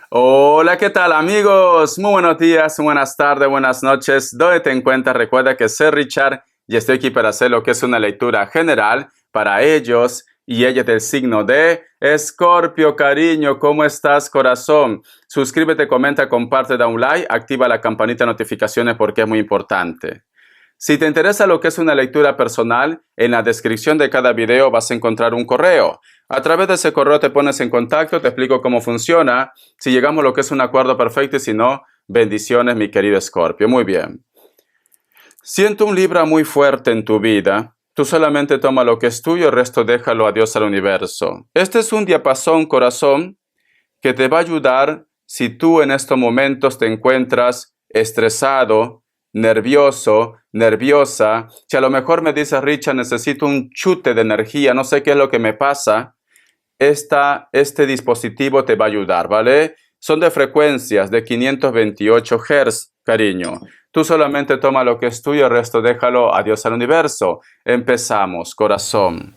Hola, ¿qué tal amigos? Muy buenos días, buenas tardes, buenas noches. ¿Dónde te encuentras? Recuerda que soy Richard y estoy aquí para hacer lo que es una lectura general para ellos y ellas del signo de Escorpio. Cariño, ¿cómo estás, corazón? Suscríbete, comenta, comparte, da un like, activa la campanita de notificaciones porque es muy importante. Si te interesa lo que es una lectura personal, en la descripción de cada video vas a encontrar un correo. A través de ese correo te pones en contacto, te explico cómo funciona, si llegamos a lo que es un acuerdo perfecto y si no, bendiciones, mi querido Escorpio. Muy bien. Siento un Libra muy fuerte en tu vida. Tú solamente toma lo que es tuyo, el resto déjalo a Dios, al universo. Este es un diapasón, corazón, que te va a ayudar si tú en estos momentos te encuentras estresado, nervioso, nerviosa. Si a lo mejor me dices, Richard, necesito un chute de energía, no sé qué es lo que me pasa, este dispositivo te va a ayudar, ¿vale? Son de frecuencias de 528 Hz, cariño. Tú solamente toma lo que es tuyo, el resto déjalo a Dios, al universo. Empezamos, corazón.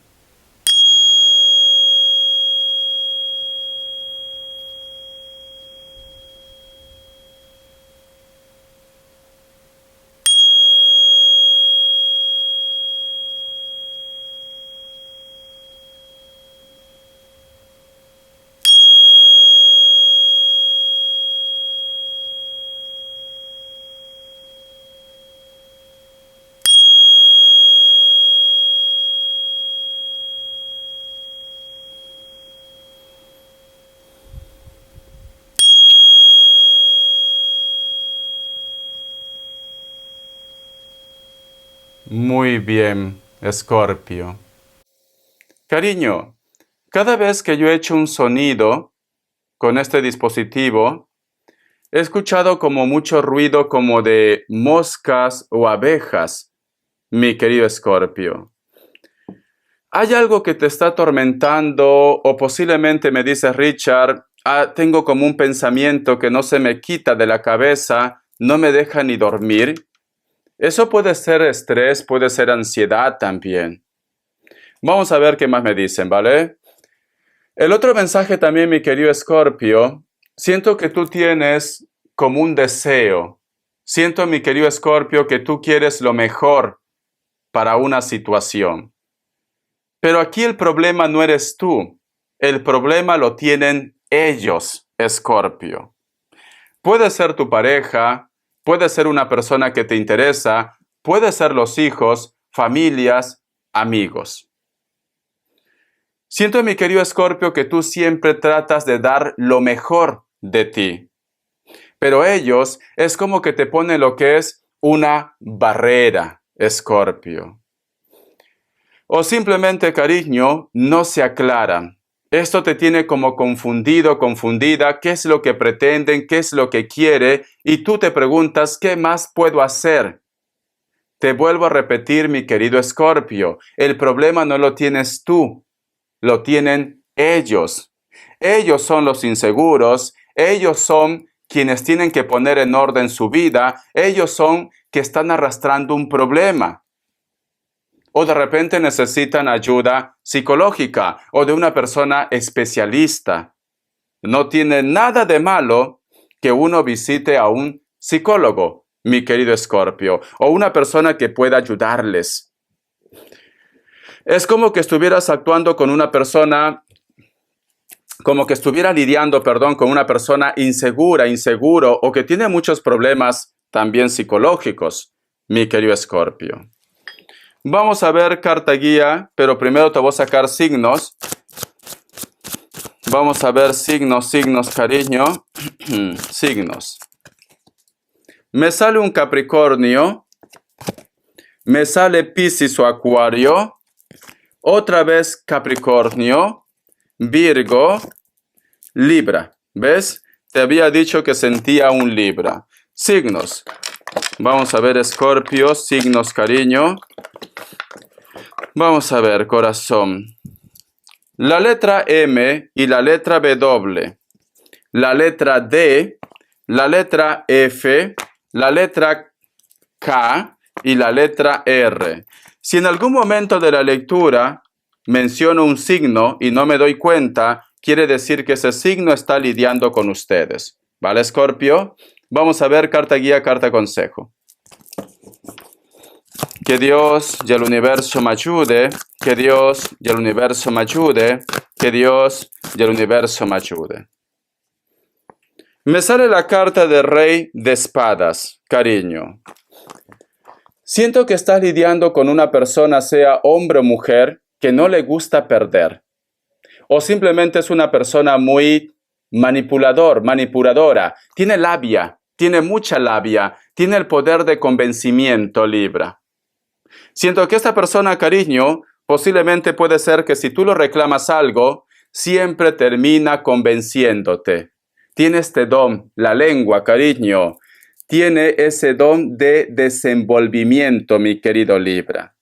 Muy bien, Escorpio. Cariño, cada vez que yo he hecho un sonido con este dispositivo, he escuchado como mucho ruido como de moscas o abejas, mi querido Escorpio. ¿Hay algo que te está atormentando o posiblemente me dices, Richard, tengo como un pensamiento que no se me quita de la cabeza, no me deja ni dormir? Eso puede ser estrés, puede ser ansiedad también. Vamos a ver qué más me dicen, ¿vale? El otro mensaje también, mi querido Escorpio, siento que tú tienes como un deseo. Siento, mi querido Escorpio, que tú quieres lo mejor para una situación. Pero aquí el problema no eres tú. El problema lo tienen ellos, Escorpio. Puede ser tu pareja, puede ser una persona que te interesa, puede ser los hijos, familias, amigos. Siento, mi querido Escorpio, que tú siempre tratas de dar lo mejor de ti. Pero ellos es como que te ponen lo que es una barrera, Escorpio. O simplemente, cariño, no se aclaran. Esto te tiene como confundido, confundida, qué es lo que pretenden, qué es lo que quiere, y tú te preguntas, ¿qué más puedo hacer? Te vuelvo a repetir, mi querido Escorpio, el problema no lo tienes tú, lo tienen ellos. Ellos son los inseguros, ellos son quienes tienen que poner en orden su vida, ellos son que están arrastrando un problema. O de repente necesitan ayuda psicológica o de una persona especialista. No tiene nada de malo que uno visite a un psicólogo, mi querido Escorpio, o una persona que pueda ayudarles. Es como que estuvieras actuando con una persona, como que estuviera lidiando, con una persona insegura, inseguro, o que tiene muchos problemas también psicológicos, mi querido Escorpio. Vamos a ver carta guía, pero primero te voy a sacar signos. Vamos a ver signos, cariño. Signos. Me sale un Capricornio. Me sale Piscis o Acuario. Otra vez Capricornio. Virgo. Libra. ¿Ves? Te había dicho que sentía un Libra. Signos. Vamos a ver, Escorpio. Signos, cariño. Vamos a ver, corazón. La letra M y la letra W, la letra D, la letra F, la letra K y la letra R. Si en algún momento de la lectura menciono un signo y no me doy cuenta, quiere decir que ese signo está lidiando con ustedes. ¿Vale, Escorpio? Vamos a ver carta guía, carta consejo. Que Dios y el universo me ayude, que Dios y el universo me ayude, que Dios y el universo me ayude. Me sale la carta de Rey de Espadas, cariño. Siento que estás lidiando con una persona, sea hombre o mujer, que no le gusta perder. O simplemente es una persona muy manipuladora. Tiene labia, tiene mucha labia, tiene el poder de convencimiento, Libra. Siento que esta persona, cariño, posiblemente puede ser que si tú lo reclamas algo, siempre termina convenciéndote. Tiene este don, la lengua, cariño. Tiene ese don de desenvolvimiento, mi querido Libra.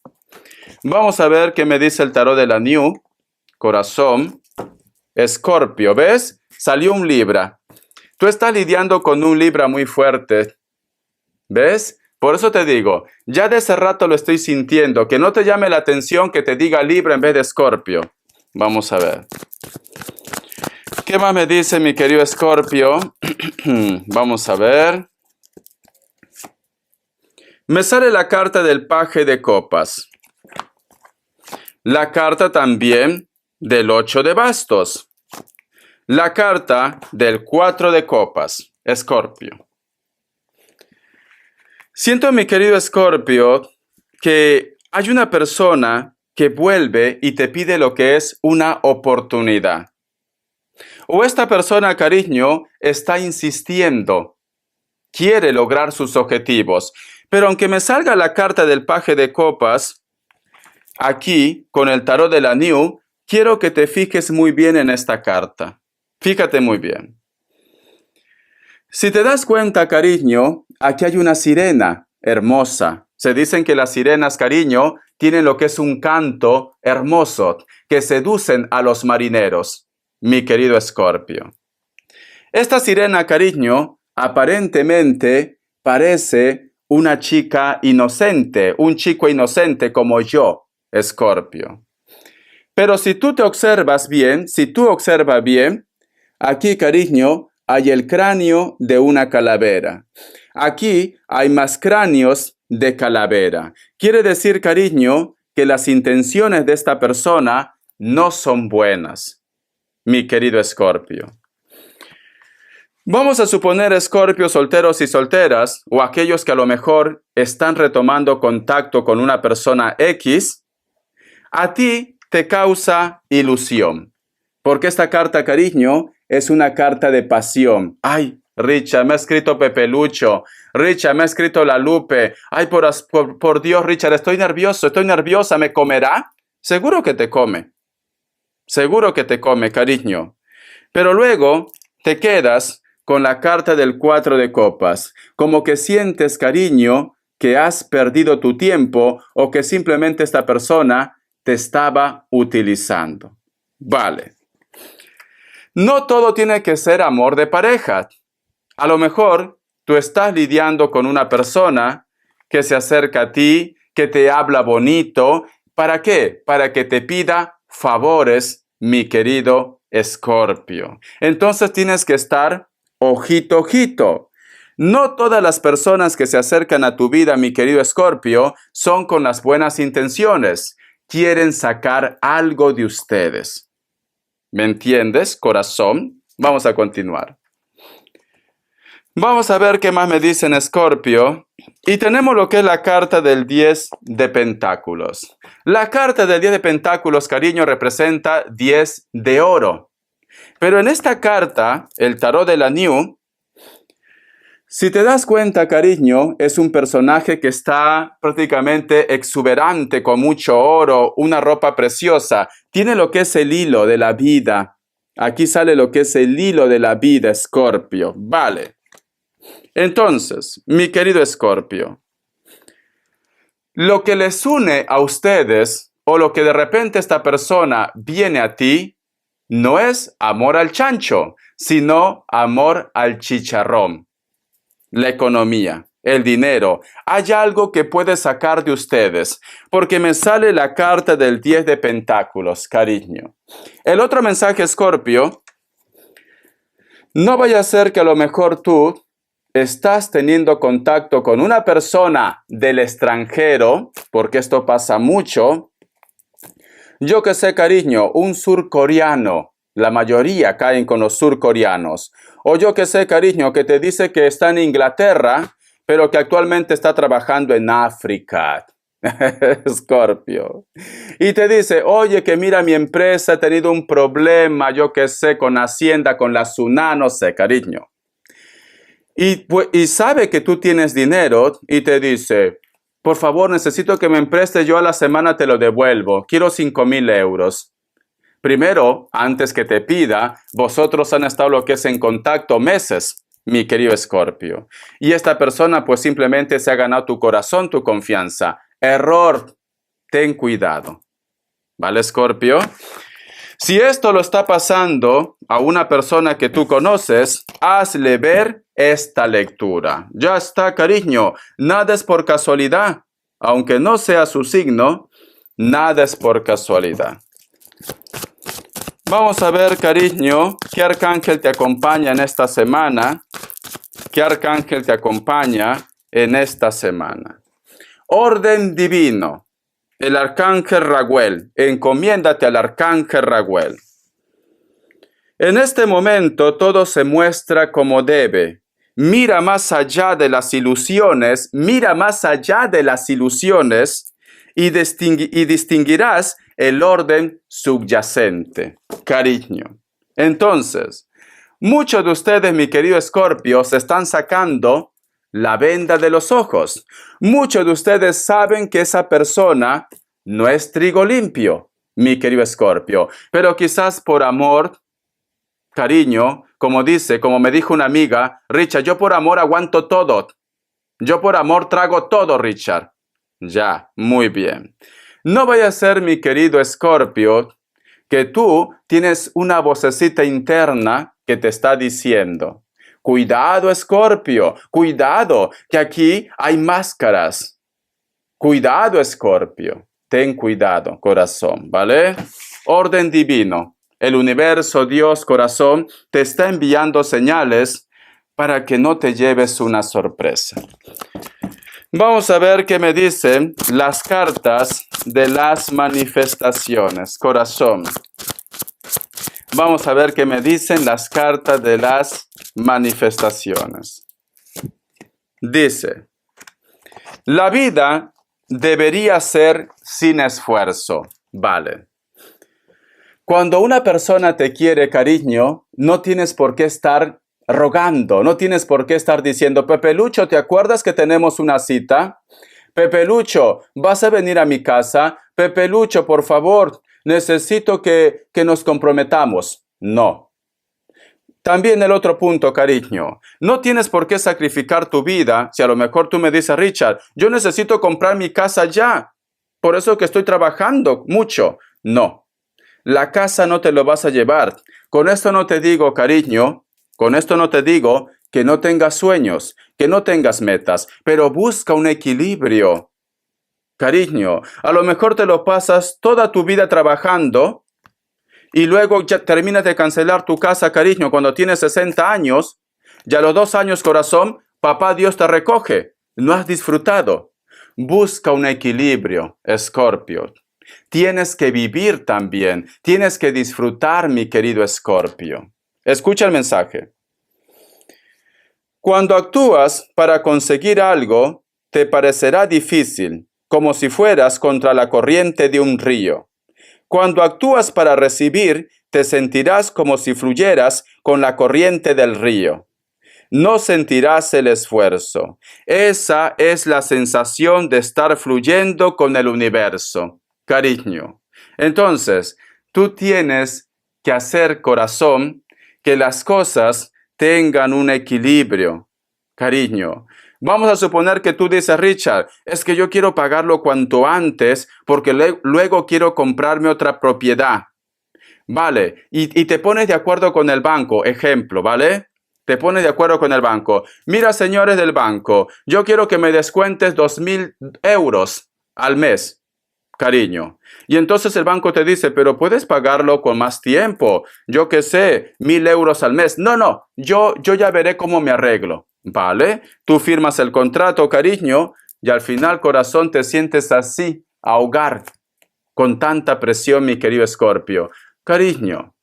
Vamos a ver qué me dice el tarot de la New. Corazón. Escorpio, ¿ves? Salió un Libra. Tú estás lidiando con un Libra muy fuerte. ¿Ves? Por eso te digo, ya de ese rato lo estoy sintiendo. Que no te llame la atención que te diga Libra en vez de Escorpio. Vamos a ver. ¿Qué más me dice mi querido Escorpio? Vamos a ver. Me sale la carta del paje de copas. La carta también del 8 de bastos. La carta del 4 de copas. Escorpio. Siento, mi querido Escorpio, que hay una persona que vuelve y te pide lo que es una oportunidad. O esta persona, cariño, está insistiendo. Quiere lograr sus objetivos. Pero aunque me salga la carta del paje de copas, aquí, con el tarot de la New, quiero que te fijes muy bien en esta carta. Fíjate muy bien. Si te das cuenta, cariño, aquí hay una sirena hermosa. Se dicen que las sirenas, cariño, tienen lo que es un canto hermoso, que seducen a los marineros, mi querido Escorpio. Esta sirena, cariño, aparentemente parece una chica inocente, un chico inocente como yo, Escorpio. Pero si tú te observas bien, aquí, cariño, hay el cráneo de una calavera. Aquí hay más cráneos de calavera. Quiere decir, cariño, que las intenciones de esta persona no son buenas, mi querido Escorpio. Vamos a suponer, Escorpio, solteros y solteras, o aquellos que a lo mejor están retomando contacto con una persona X, a ti te causa ilusión. Porque esta carta, cariño, es una carta de pasión. Ay, Richard, me ha escrito Pepe Lucho. Richard, me ha escrito La Lupe. Ay, por Dios, Richard, estoy nerviosa, ¿me comerá? Seguro que te come. Seguro que te come, cariño. Pero luego te quedas con la carta del 4 de copas, como que sientes, cariño, que has perdido tu tiempo o que simplemente esta persona te estaba utilizando. Vale. No todo tiene que ser amor de pareja. A lo mejor tú estás lidiando con una persona que se acerca a ti, que te habla bonito. ¿Para qué? Para que te pida favores, mi querido Escorpio. Entonces tienes que estar ojito, ojito. No todas las personas que se acercan a tu vida, mi querido Escorpio, son con las buenas intenciones. Quieren sacar algo de ustedes. ¿Me entiendes, corazón? Vamos a continuar. Vamos a ver qué más me dicen, Escorpio. Y tenemos lo que es la carta del 10 de pentáculos. La carta del 10 de pentáculos, cariño, representa 10 de oro. Pero en esta carta, el tarot de la New, si te das cuenta, cariño, es un personaje que está prácticamente exuberante, con mucho oro, una ropa preciosa. Tiene lo que es el hilo de la vida. Aquí sale lo que es el hilo de la vida, Escorpio. Vale. Entonces, mi querido Escorpio, lo que les une a ustedes, o lo que de repente esta persona viene a ti, no es amor al chancho, sino amor al chicharrón. La economía. el dinero. Hay algo que puede sacar de ustedes, porque me sale la carta del 10 de pentáculos, cariño. El otro mensaje, Escorpio, no vaya a ser que a lo mejor tú estás teniendo contacto con una persona del extranjero, porque esto pasa mucho. Yo que sé, cariño, un surcoreano. La mayoría caen con los surcoreanos. O yo que sé, cariño, que te dice que está en Inglaterra, pero que actualmente está trabajando en África. Escorpio. Y te dice, oye, que mira, mi empresa ha tenido un problema, yo que sé, con Hacienda, con la SUNA, no sé, cariño. Y sabe que tú tienes dinero y te dice, por favor, necesito que me emprestes, yo a la semana te lo devuelvo. Quiero 5,000 euros. Primero, antes que te pida, vosotros han estado lo que es en contacto meses, mi querido Escorpio. Y esta persona pues simplemente se ha ganado tu corazón, tu confianza. Error. Ten cuidado. ¿Vale, Escorpio? Si esto lo está pasando a una persona que tú conoces, hazle ver esta lectura. Ya está, cariño. Nada es por casualidad. Aunque no sea su signo, nada es por casualidad. Vamos a ver, cariño, qué arcángel te acompaña en esta semana. ¿Qué arcángel te acompaña en esta semana? Orden divino. El arcángel Raguel. Encomiéndate al arcángel Raguel. En este momento todo se muestra como debe. Mira más allá de las ilusiones, mira más allá de las ilusiones y distinguirás el orden subyacente. Cariño. Entonces, muchos de ustedes, mi querido Escorpio, se están sacando la venda de los ojos. Muchos de ustedes saben que esa persona no es trigo limpio, mi querido Escorpio, pero quizás por amor, cariño, como me dijo una amiga, Richard, yo por amor aguanto todo. Yo por amor trago todo, Richard. Ya, muy bien. No vaya a ser, mi querido Escorpio, que tú tienes una vocecita interna que te está diciendo, cuidado, Escorpio, cuidado, que aquí hay máscaras. Cuidado, Escorpio, ten cuidado, corazón, ¿vale? Orden divino. El universo, Dios, corazón, te está enviando señales para que no te lleves una sorpresa. Vamos a ver qué me dicen las cartas de las manifestaciones, corazón. Vamos a ver qué me dicen las cartas de las manifestaciones. Dice, la vida debería ser sin esfuerzo. Vale. Cuando una persona te quiere, cariño, no tienes por qué estar rogando, no tienes por qué estar diciendo, Pepe Lucho, ¿te acuerdas que tenemos una cita? Pepe Lucho, ¿vas a venir a mi casa? Pepe Lucho, por favor, necesito que nos comprometamos. No. También el otro punto, cariño, no tienes por qué sacrificar tu vida. Si a lo mejor tú me dices, Richard, yo necesito comprar mi casa ya, por eso que estoy trabajando mucho. No. La casa no te lo vas a llevar. Con esto no te digo, cariño, con esto no te digo que no tengas sueños, que no tengas metas, pero busca un equilibrio. Cariño, a lo mejor te lo pasas toda tu vida trabajando y luego ya terminas de cancelar tu casa, cariño, cuando tienes 60 años, y a los 2 años, corazón, papá Dios te recoge. No has disfrutado. Busca un equilibrio, Escorpio. Tienes que vivir también, tienes que disfrutar, mi querido Escorpio. Escucha el mensaje. Cuando actúas para conseguir algo, te parecerá difícil, como si fueras contra la corriente de un río. Cuando actúas para recibir, te sentirás como si fluyeras con la corriente del río. No sentirás el esfuerzo. Esa es la sensación de estar fluyendo con el universo. Cariño. Entonces, tú tienes que hacer, corazón, que las cosas tengan un equilibrio. Cariño. Vamos a suponer que tú dices, Richard, es que yo quiero pagarlo cuanto antes porque luego quiero comprarme otra propiedad. Vale, y te pones de acuerdo con el banco, ejemplo, ¿vale? Te pones de acuerdo con el banco. Mira, señores del banco, yo quiero que me descuentes 2.000 euros al mes, cariño. Y entonces el banco te dice, pero puedes pagarlo con más tiempo. Yo qué sé, 1.000 euros al mes. No, yo ya veré cómo me arreglo. ¿Vale? Tú firmas el contrato, cariño, y al final, corazón, te sientes así, ahogar, con tanta presión, mi querido Escorpio. Cariño,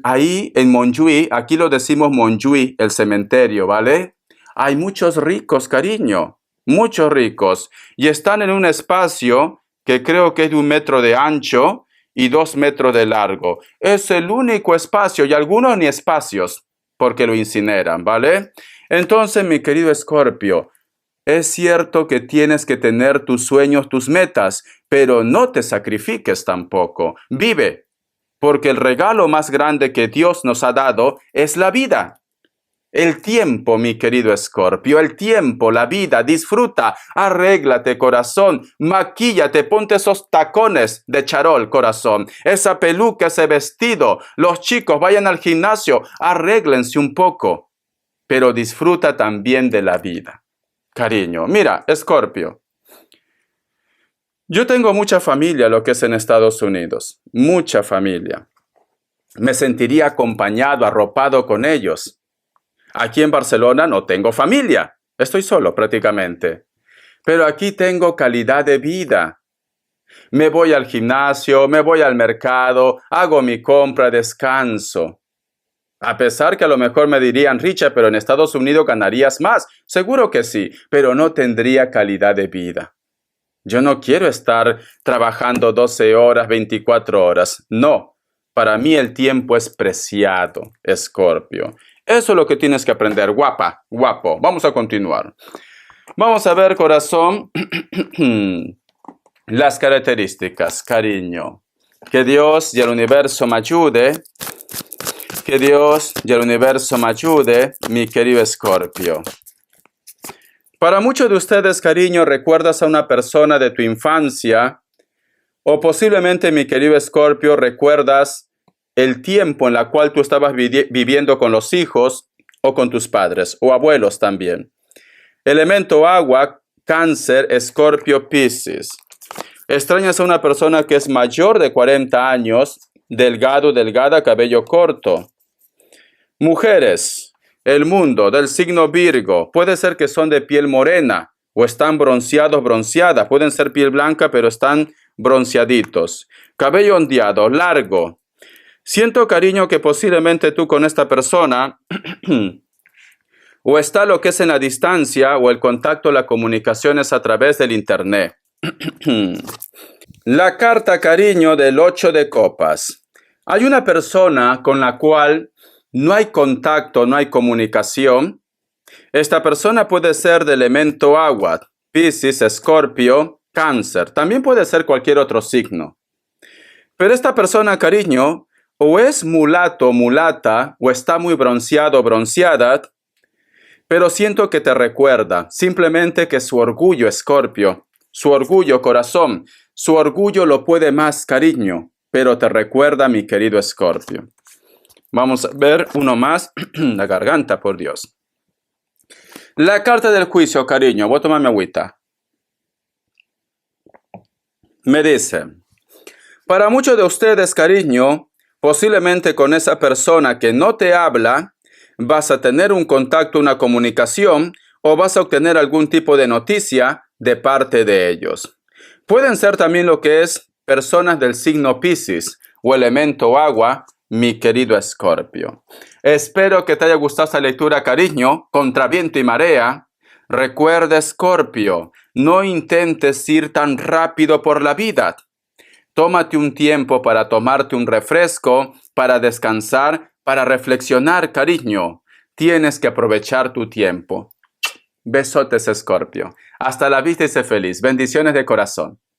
ahí en Montjuïc, aquí lo decimos Montjuïc, el cementerio, ¿vale? Hay muchos ricos, cariño, muchos ricos, y están en un espacio que creo que es de 1 metro de ancho y 2 metros de largo. Es el único espacio, y algunos ni espacios, porque lo incineran, ¿vale? Entonces, mi querido Escorpio, es cierto que tienes que tener tus sueños, tus metas, pero no te sacrifiques tampoco. Vive, porque el regalo más grande que Dios nos ha dado es la vida. El tiempo, mi querido Escorpio, el tiempo, la vida, disfruta, arréglate, corazón, maquíllate, ponte esos tacones de charol, corazón, esa peluca, ese vestido, los chicos vayan al gimnasio, arréglense un poco, pero disfruta también de la vida. Cariño, mira, Escorpio, yo tengo mucha familia, lo que es en Estados Unidos, mucha familia. Me sentiría acompañado, arropado con ellos. Aquí en Barcelona no tengo familia, estoy solo prácticamente. Pero aquí tengo calidad de vida. Me voy al gimnasio, me voy al mercado, hago mi compra, descanso. A pesar que a lo mejor me dirían, Richard, pero en Estados Unidos ganarías más. Seguro que sí, pero no tendría calidad de vida. Yo no quiero estar trabajando 12 horas, 24 horas. No, para mí el tiempo es preciado, Escorpio. Eso es lo que tienes que aprender, guapa, guapo. Vamos a continuar. Vamos a ver, corazón, las características, cariño. Que Dios y el universo me ayude. Que Dios y el universo me ayude, mi querido Escorpio. Para muchos de ustedes, cariño, recuerdas a una persona de tu infancia, o posiblemente, mi querido Escorpio, recuerdas el tiempo en el cual tú estabas viviendo con los hijos o con tus padres o abuelos también. Elemento agua, Cáncer, Escorpio, Piscis. Extrañas a una persona que es mayor de 40 años, delgado, delgada, cabello corto. Mujeres, el mundo del signo Virgo, puede ser que son de piel morena o están bronceados, bronceadas. Pueden ser piel blanca, pero están bronceaditos. Cabello ondeado, largo. Siento, cariño, que posiblemente tú con esta persona o está lo que es en la distancia o el contacto, la comunicación es a través del internet. La carta, cariño, del 8 de copas. Hay una persona con la cual no hay contacto, no hay comunicación. Esta persona puede ser de elemento agua, Piscis, Escorpio, Cáncer. También puede ser cualquier otro signo. Pero esta persona, cariño, o es mulato, mulata, o está muy bronceado, bronceada, pero siento que te recuerda, simplemente que su orgullo, Escorpio, su orgullo, corazón, su orgullo lo puede más, cariño, pero te recuerda, mi querido Escorpio. Vamos a ver uno más, la garganta, por Dios. La carta del juicio, cariño, voy a tomar mi agüita. Me dice, para muchos de ustedes, cariño, posiblemente con esa persona que no te habla, vas a tener un contacto, una comunicación, o vas a obtener algún tipo de noticia de parte de ellos. Pueden ser también lo que es personas del signo Piscis o elemento agua, mi querido Escorpio. Espero que te haya gustado esta lectura, cariño, contra viento y marea. Recuerda, Escorpio, no intentes ir tan rápido por la vida. Tómate un tiempo para tomarte un refresco, para descansar, para reflexionar, cariño. Tienes que aprovechar tu tiempo. Besotes, Escorpio. Hasta la vista y sé feliz. Bendiciones de corazón.